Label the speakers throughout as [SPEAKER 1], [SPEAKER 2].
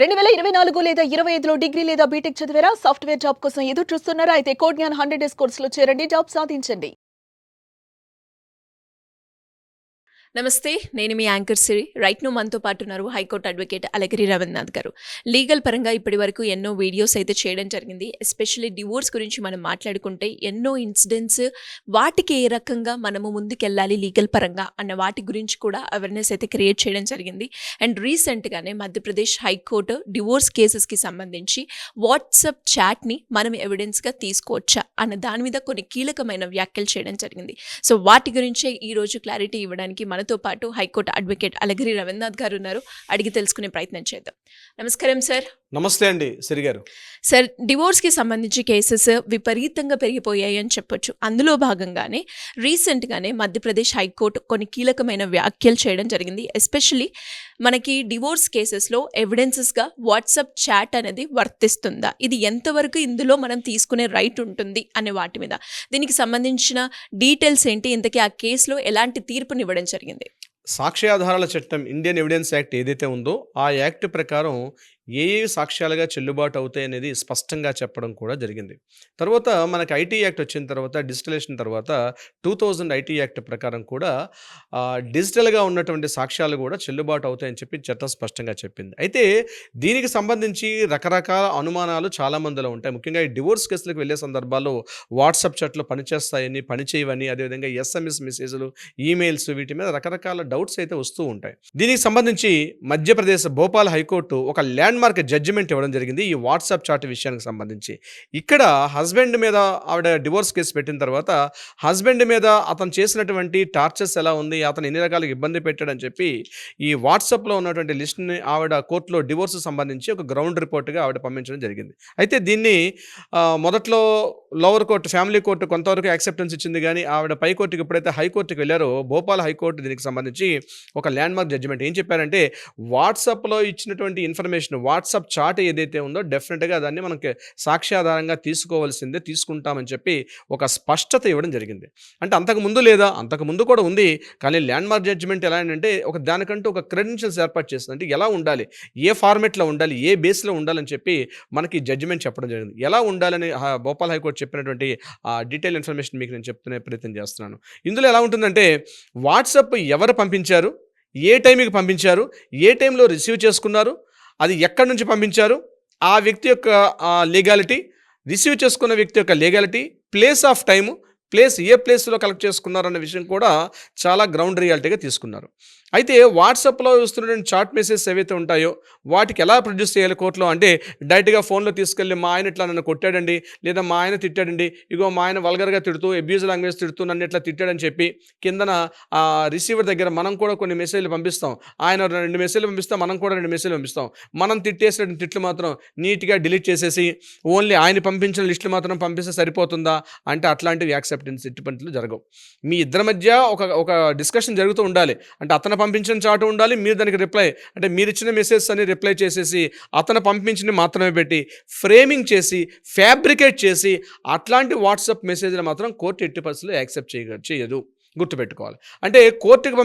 [SPEAKER 1] 2024 లేదా 25లో డిగ్రీ లేదా బీటెక్ చదివారా? సాఫ్ట్‌వేర్ జాబ్ కోసం ఎదురు చూస్తున్నారా? అయితే కోడ్ జ్ఞాన్ 100 డేస్ కోర్సులో చేరండి. జాబ్ సాధించండి. నమస్తే, నేను మీ యాంకర్ సిరి. రైట్ నో మనతో పాటు ఉన్నారు హైకోర్టు అడ్వకేట్ అలగిరి రవీంద్రనాథ్ గారు. లీగల్ పరంగా ఇప్పటి వరకు ఎన్నో వీడియోస్ అయితే చేయడం జరిగింది. ఎస్పెషల్లీ డివోర్స్ గురించి మనం మాట్లాడుకుంటే ఎన్నో ఇన్సిడెంట్స్, వాటికి ఏ రకంగా మనము ముందుకెళ్ళాలి లీగల్ పరంగా అన్న వాటి గురించి కూడా అవేర్నెస్ అయితే క్రియేట్ చేయడం జరిగింది. అండ్ రీసెంట్గానే మధ్యప్రదేశ్ హైకోర్టు డివోర్స్ కేసెస్కి సంబంధించి వాట్సాప్ చాట్ని మనం ఎవిడెన్స్గా తీసుకోవచ్చా అన్న దాని మీద కొన్ని కీలకమైన వ్యాఖ్యలు చేయడం జరిగింది. సో వాటి గురించే ఈరోజు క్లారిటీ ఇవ్వడానికి మనతో పాటు హైకోర్టు అడ్వకేట్ అలగిరి రవీంద్రనాథ్ గారు ఉన్నారు. అడిగి తెలుసుకునే ప్రయత్నం చేద్దాం. నమస్కారం సార్.
[SPEAKER 2] నమస్తే అండి సిరి గారు.
[SPEAKER 1] సార్, డివోర్స్కి సంబంధించి కేసెస్ విపరీతంగా పెరిగిపోయాయి అని చెప్పొచ్చు. అందులో భాగంగానే రీసెంట్గానే మధ్యప్రదేశ్ హైకోర్టు కొన్ని కీలకమైన వ్యాఖ్యలు చేయడం జరిగింది. ఎస్పెషల్లీ మనకి డివోర్స్ కేసెస్లో ఎవిడెన్సెస్గా వాట్సాప్ చాట్ అనేది వర్తిస్తుందా, ఇది ఎంతవరకు ఇందులో మనం తీసుకునే రైట్ ఉంటుంది అనే వాటి మీద, దీనికి సంబంధించిన డీటెయిల్స్ ఏంటి, ఇంతకీ ఆ కేసులో ఎలాంటి తీర్పునివ్వడం జరిగింది?
[SPEAKER 2] సాక్ష్యాధారాల చట్టం, ఇండియన్ ఎవిడెన్స్ యాక్ట్ ఏదైతే ఉందో ఆ యాక్ట్ ప్రకారం ఏ సాక్ష్యాలుగా చెల్లుబాటు అవుతాయి అనేది స్పష్టంగా చెప్పడం కూడా జరిగింది. తర్వాత మనకి ఐటీ యాక్ట్ వచ్చిన తర్వాత, డిజిటలేషన్ తర్వాత 2000 ఐటీ యాక్ట్ ప్రకారం కూడా డిజిటల్గా ఉన్నటువంటి సాక్ష్యాలు కూడా చెల్లుబాటు అవుతాయని చెప్పి చట్టం స్పష్టంగా చెప్పింది. అయితే దీనికి సంబంధించి రకరకాల అనుమానాలు చాలామందిలో ఉంటాయి. ముఖ్యంగా ఈ డివోర్స్ కేసులకు వెళ్ళే సందర్భాల్లో వాట్సాప్ చాట్లు పనిచేస్తాయని, పనిచేయవని, అదేవిధంగా ఎస్ఎంఎస్ మెసేజ్లు, ఈమెయిల్స్, వీటి మీద రకరకాల డౌట్స్ అయితే వస్తూ ఉంటాయి. దీనికి సంబంధించి మధ్యప్రదేశ్ భోపాల్ హైకోర్టు ఒక ల్యాండ్ మార్క్ జడ్జిమెంట్ ఇవ్వడం జరిగింది ఈ వాట్సాప్ చాట్ విషయానికి సంబంధించి. ఇక్కడ హస్బెండ్ మీద ఆవిడ డివోర్స్ కేసు పెట్టిన తర్వాత హస్బెండ్ మీద అతను చేసినటువంటి టార్చర్స్ ఎలా ఉంది, అతను ఎన్ని రకాలుగా ఇబ్బంది పెట్టాడని చెప్పి ఈ వాట్సాప్లో ఉన్నటువంటి లిస్ట్ని ఆవిడ కోర్టులో డివోర్స్ సంబంధించి ఒక గ్రౌండ్ రిపోర్ట్గా ఆవిడ పంపించడం జరిగింది. అయితే దీన్ని మొదట్లో లోవర్ కోర్టు, ఫ్యామిలీ కోర్టు కొంతవరకు యాక్సెప్టెన్స్ ఇచ్చింది. కానీ ఆవిడ పై కోర్టుకి ఎప్పుడైతే హైకోర్టుకి వెళ్ళారో భోపాల్ హైకోర్టు దీనికి సంబంధించి ఒక ల్యాండ్ మార్క్ జడ్జిమెంట్ ఏం చెప్పారంటే, వాట్సాప్లో ఇచ్చినటువంటి ఇన్ఫర్మేషన్, వాట్సాప్ చాట్ ఏదైతే ఉందో డెఫినెట్గా దాన్ని మనకి సాక్ష్యాధారంగా తీసుకోవాల్సిందే, తీసుకుంటామని చెప్పి ఒక స్పష్టత ఇవ్వడం జరిగింది. అంటే అంతకుముందు లేదా, అంతకుముందు కూడా ఉంది. కానీ ల్యాండ్ మార్క్ జడ్జిమెంట్ ఎలా అంటే ఒక దానికంటూ ఒక క్రెడెన్షియల్స్ ఏర్పాటు చేస్తుంది. అంటే ఎలా ఉండాలి, ఏ ఫార్మెట్లో ఉండాలి, ఏ బేస్లో ఉండాలని చెప్పి మనకి జడ్జిమెంట్ చెప్పడం జరిగింది. ఎలా ఉండాలని భోపాల్ హైకోర్టు చెప్పినటువంటి డీటెయిల్ ఇన్ఫర్మేషన్ మీకు నేను చెప్తునే ప్రయత్నం చేస్తున్నాను. ఇందులో ఎలా ఉంటుందంటే, వాట్సాప్ ఎవరు పంపించారు, ఏ టైంకి పంపించారు, ఏ టైంలో రిసీవ్ చేసుకున్నారు, అది ఎక్కడి నుంచి పంపించారు, ఆ వ్యక్తి యొక్క లీగాలిటీ, రిసీవ్ చేసుకున్న వ్యక్తి యొక్క legality, place of time, place ఏ ప్లేస్లో కలెక్ట్ చేసుకున్నారన్న విషయం కూడా చాలా గ్రౌండ్ రియాలిటీగా తీసుకున్నారు. అయితే వాట్సాప్లో వస్తున్నటువంటి చాట్ మెసేజెస్ ఏవైతే ఉంటాయో వాటికి ఎలా ప్రొడ్యూస్ చేయాలి కోర్టులో అంటే, డైరెక్ట్గా ఫోన్లో తీసుకెళ్ళి మా ఆయన ఇట్లా నన్ను కొట్టాడండి, లేదా మా ఆయన తిట్టాడండి, ఇగో మా ఆయన వల్గర్గా తిడుతూ, అబ్యూజ్ లాంగ్వేజ్ తిడుతూ నన్ను ఇట్లా తిట్టాడని చెప్పి కిందన రిసీవర్ దగ్గర మనం కూడా కొన్ని మెసేజ్లు పంపిస్తాం. ఆయన 2 మెసేజ్లు పంపిస్తాం, మనం కూడా 2 మెసేజ్లు పంపిస్తాం. మనం తిట్టేసిన తిట్లు మాత్రం నీట్గా డిలీట్ చేసేసి ఓన్లీ ఆయన పంపించిన లిస్టులు మాత్రం పంపిస్తే సరిపోతుందా అంటే అట్లాంటివి యాక్సెప్టెన్స్ ఇటువంటిలు జరగవు. మీ ఇద్దరి మధ్య ఒక డిస్కషన్ జరుగుతూ ఉండాలి. అంటే అతను పంపించిన చాటు ఉండాలి, మీరు దానికి రిప్లై, అంటే మీరు ఇచ్చిన మెసేజ్ అని రిప్లై చేసేసి అతను పంపించిన మాత్రమే పెట్టి ఫ్రేమింగ్ చేసి, ఫ్యాబ్రికేట్ చేసి అట్లాంటి వాట్సాప్ మెసేజ్లు మాత్రం కోర్టు ఎట్టి పరిస్థితుల్లో యాక్సెప్ట్ చేయదు. గుర్తుపెట్టుకోవాలి. అంటే కోర్టుకు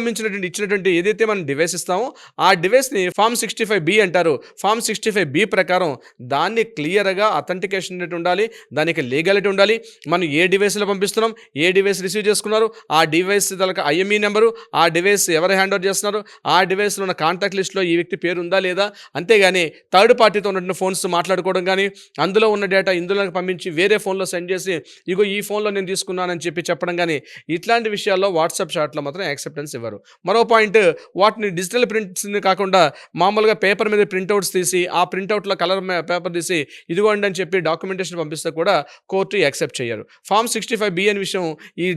[SPEAKER 2] ఇచ్చినటువంటి ఏదైతే మనం డివైస్ ఇస్తామో ఆ డివైస్ని ఫామ్ 65B అంటారు. ఫామ్ 65B ప్రకారం దాన్ని క్లియర్గా అథెంటికేషన్ ఉండాలి, దానికి లీగాలిటీ ఉండాలి. మనం ఏ డివైస్లో పంపిస్తున్నాం, ఏ డివైస్ రిసీవ్ చేసుకున్నారు, ఆ డివైస్ తలక IME నెంబరు, ఆ డివైస్ ఎవరు హ్యాండ్ ఓవర్ చేస్తున్నారు, ఆ డివైస్లో ఉన్న కాంటాక్ట్ లిస్ట్లో ఈ వ్యక్తి పేరు ఉందా లేదా, అంతేగాని థర్డ్ పార్టీతో ఉన్నటువంటి ఫోన్స్ మాట్లాడుకోవడం కానీ, అందులో ఉన్న డేటా ఇందులో పంపించి వేరే ఫోన్లో సెండ్ చేసి ఇగో ఈ ఫోన్లో నేను తీసుకున్నానని చెప్పడం కానీ, ఇట్లాంటి విషయాలు వాట్సాప్ చాట్లో మాత్రం యాక్సెప్టెన్స్ ఇవ్వరు. మరో పాయింట్, వాటిని డిజిటల్ ప్రింట్స్ని కాకుండా మామూలుగా పేపర్ మీద ప్రింట్అవుట్స్ తీసి, ఆ ప్రింట్అవుట్లో కలర్ పేపర్ తీసి ఇదిగోండి అని చెప్పి డాక్యుమెంటేషన్ పంపిస్తే కూడా కోర్టు యాక్సెప్ట్ చేయరు. ఫామ్ 65B అనే విషయం ఈ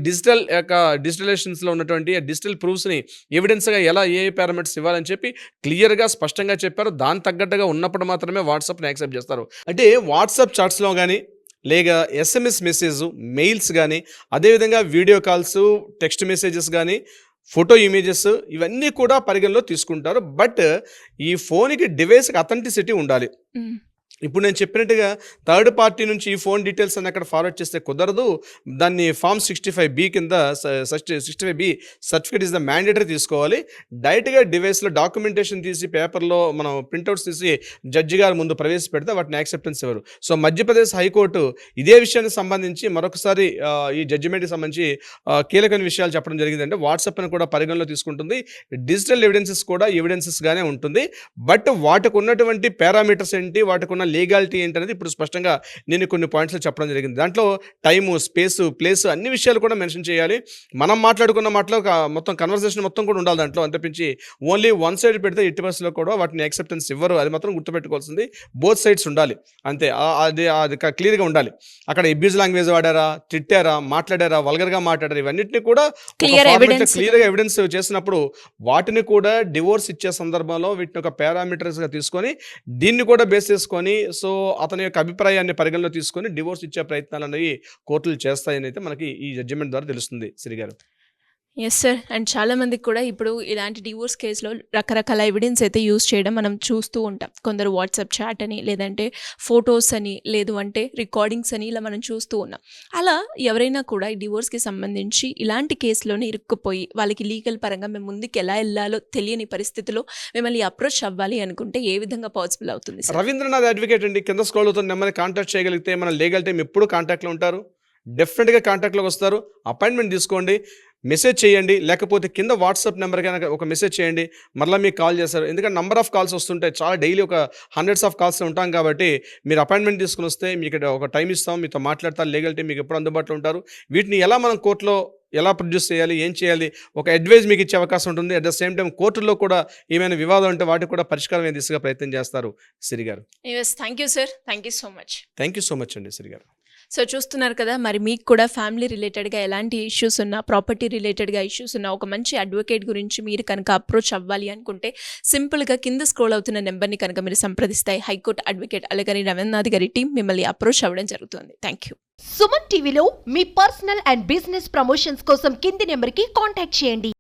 [SPEAKER 2] డిజిటలేషన్స్లో ఉన్నటువంటి డిజిటల్ ప్రూఫ్స్ని ఎవిడెన్స్గా ఎలా ఏ పారామీటర్స్ ఇవ్వాలని చెప్పి క్లియర్గా స్పష్టంగా చెప్పారు. దాని తగ్గట్టుగా ఉన్నప్పుడు మాత్రమే వాట్సాప్ని యాక్సెప్ట్ చేస్తారు. అంటే వాట్సాప్ చాట్స్లో కానీ, లేక SMS మెసేజ్, మెయిల్స్ కానీ, అదేవిధంగా వీడియో కాల్స్, టెక్స్ట్ మెసేజెస్ కానీ, ఫోటో ఇమేజెస్, ఇవన్నీ కూడా పరిగణలో తీసుకుంటారు. బట్ ఈ ఫోన్కి డివైస్కి అథెంటిసిటీ ఉండాలి. ఇప్పుడు నేను చెప్పినట్టుగా థర్డ్ పార్టీ నుంచి ఈ ఫోన్ డీటెయిల్స్ అని అక్కడ ఫార్వర్డ్ చేస్తే కుదరదు. దాన్ని ఫామ్ 65B కింద 65B certificate is the mandatory తీసుకోవాలి. డైరెక్ట్‌గా డివైస్‌లో డాక్యుమెంటేషన్ తీసి పేపర్‌లో మనం ప్రింట్‌ఔట్స్ తీసి జడ్జి గారి ముందు ప్రవేశపెడితే వాటిని యాక్సెప్టెన్స్ ఇవ్వరు. సో, మధ్యప్రదేశ్ హైకోర్టు ఇదే విషయానికి సంబంధించి మరొకసారి ఈ జడ్జిమెంట్‌కి సంబంధించి కీలకమైన విషయాలు చెప్పడం జరిగిందంటే వాట్సాప్‌ని కూడా పరిగణలో తీసుకుంటుంది. డిజిటల్ ఎవిడెన్సెస్ కూడా ఎవిడెన్సెస్‌గానే ఉంటుంది. బట్ వాటికి ఉన్నటువంటి పారామీటర్స్ ఏంటి, వాటికున్న లీగాలిటీ ఏంటనేది ఇప్పుడు స్పష్టంగా నేను కొన్ని పాయింట్స్‌లో చెప్పడం జరిగింది. దాంట్లో టైము, స్పేసు, ప్లేసు అన్ని విషయాలు కూడా మెన్షన్ చేయాలి. మనం మాట్లాడుకున్న మాటలో మొత్తం కన్వర్జేషన్ మొత్తం కూడా ఉండాలి దాంట్లో. అంతే తప్పించి ఓన్లీ వన్ సైడ్ పెడితే ఎట్టి పరిస్థితిలో కూడా వాటిని యాక్సెప్టెన్స్ ఇవ్వరు. అది మాత్రం గుర్తుపెట్టుకోవాల్సింది. బోత్ సైడ్స్ ఉండాలి. అంతే. అది క్లియర్‌గా ఉండాలి. అక్కడ అబ్యూజ్ లాంగ్వేజ్ వాడారా, తిట్టారా, మాట్లాడారా, వల్గర్‌గా మాట్లాడారా, ఇవన్నిటిని కూడా క్లియర్‌గా ఎవిడెన్స్ చేసినప్పుడు వాటిని కూడా డివోర్స్ ఇచ్చే సందర్భంలో వీటిని ఒక పారామీటర్స్‌గా తీసుకొని దీన్ని కూడా బేస్ చేసుకొని సో, అతని యొక్క అభిప్రాయాన్ని పరిగణలో తీసుకొని డివోర్స్ ఇచ్చే ప్రయత్నాలనేవి కోర్టులు చేస్తాయని అయితే మనకి ఈ జడ్జిమెంట్ ద్వారా తెలుస్తుంది సిరి గారు.
[SPEAKER 1] Yes sir. అండ్ చాలామందికి కూడా ఇప్పుడు ఇలాంటి డివోర్స్ కేస్‌లో రకరకాల ఎవిడెన్స్ అయితే యూజ్ చేయడం మనం చూస్తూ ఉంటాం. కొందరు వాట్సాప్ చాట్ అని, లేదంటే ఫోటోస్ అని, లేదు అంటే రికార్డింగ్స్ అని ఇలా మనం చూస్తూ ఉన్నాం. అలా ఎవరైనా కూడా ఈ డివోర్స్‌కి సంబంధించి ఇలాంటి కేసులోనే ఇరుక్కుపోయి వాళ్ళకి లీగల్ పరంగా మేము ముందుకు ఎలా ఎళ్ళాలో తెలియని పరిస్థితిలో మిమ్మల్ని అప్రోచ్ అవ్వాలి అనుకుంటే ఏ విధంగా పాసిబుల్ అవుతుంది సార్?
[SPEAKER 2] రవీంద్రనాథ్ అడ్వకేట్ అండి. కింద స్క్రోల్ అవుతున్న నెంబర్‌ని కాంటాక్ట్ చేయగలిగితే మన లీగల్ టీమ్ ఎప్పుడు కాంటాక్ట్‌లో ఉంటారు. డెఫినెట్‌గా కాంటాక్ట్‌లోకి వస్తారు. అపాయింట్మెంట్ తీసుకోండి. మెసేజ్ చేయండి. లేకపోతే కింద వాట్సాప్ నెంబర్‌కి గనక ఒక మెసేజ్ చేయండి. మరలా మీకు కాల్ చేస్తారు. ఎందుకంటే నంబర్ ఆఫ్ కాల్స్ వస్తుంటాయి. చాలా డైలీ ఒక హండ్రెడ్స్ ఆఫ్ కాల్స్ ఉంటాం కాబట్టి మీరు అపాయింట్మెంట్ తీసుకొని వస్తే మీకు ఒక టైం ఇస్తాం. మీతో మాట్లాడతారు. లీగల్ టీమ్ మీకు ఎప్పుడు అందుబాటులో ఉంటారు. వీటిని ఎలా మనం కోర్టులో ఎలా ప్రొడ్యూస్ చేయాలి, ఏం చేయాలి, ఒక అడ్వైజ్ మీకు ఇచ్చే అవకాశం ఉంటుంది. అట్ ద సేమ్ టైం కోర్టుల్లో కూడా ఏమైనా వివాదం ఉంటే వాటికి కూడా పరిష్కారం అయ్యే దిశగా ప్రయత్నం చేస్తారు సిరి గారు.
[SPEAKER 1] Yes. Thank you sir. Thank you so much.
[SPEAKER 2] Thank you so much అండి సిరి గారు.
[SPEAKER 1] సో చూస్తున్నారు కదా, మరి మీకు కూడా ఫ్యామిలీ రిలేటెడ్గా ఎలాంటి ఇష్యూస్ ఉన్నా, ప్రాపర్టీ రిలేటెడ్గా ఇష్యూస్ ఉన్నా, ఒక మంచి అడ్వకేట్ గురించి మీరు కనుక అప్రోచ్ అవ్వాలి అనుకుంటే సింపుల్గా కింద స్క్రోల్ అవుతున్న నెంబర్ని కనుక మీరు సంప్రదిస్తే హైకోర్టు అడ్వకేట్ అలగరి రవీంద్రనాథ్ గారి టీం మిమ్మల్ని అప్రోచ్ అవ్వడం జరుగుతుంది. Thank you.
[SPEAKER 3] సుమన్ టీవీలో మీ పర్సనల్ అండ్ బిజినెస్ ప్రమోషన్స్ కోసం కింది నెంబర్కి కాంటాక్ట్ చేయండి.